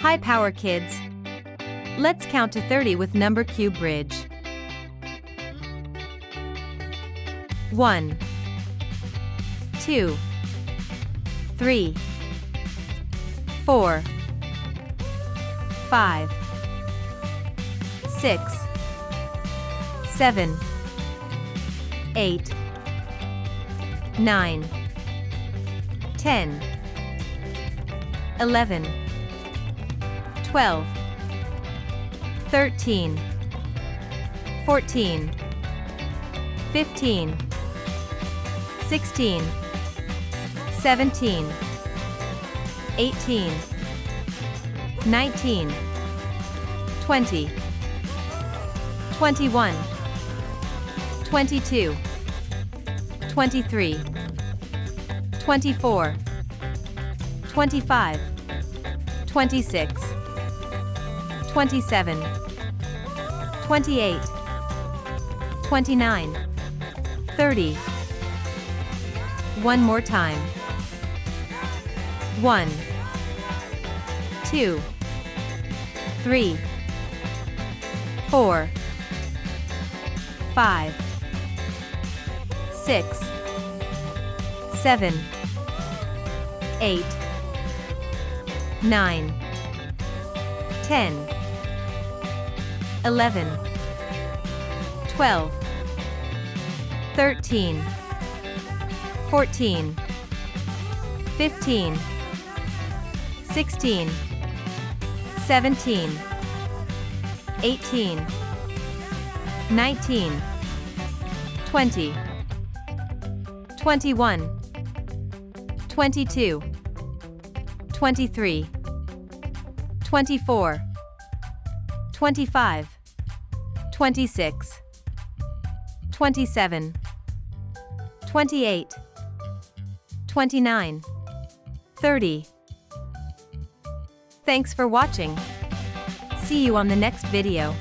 High power, kids! Let's count to 30 with number cube bridge. 1, 2, 3, 4, 5, 6, 7, 8, 9, 10, 11, 12, 13, 14, 15, 16, 17, 18, 19, 20, 21, 22, 23, 24, 25, 26, 27, 28, 29, 30. One more time. 1, 2, 3, 4, 5, 6, 7, 8, 9, 10, 11, 12, 13, 14, 15, 16, 17, 18, 19, 20, 21, 22, 23, 24, 25, 26, 27, 28, 29, 30. Thanks for watching. See you on the next video.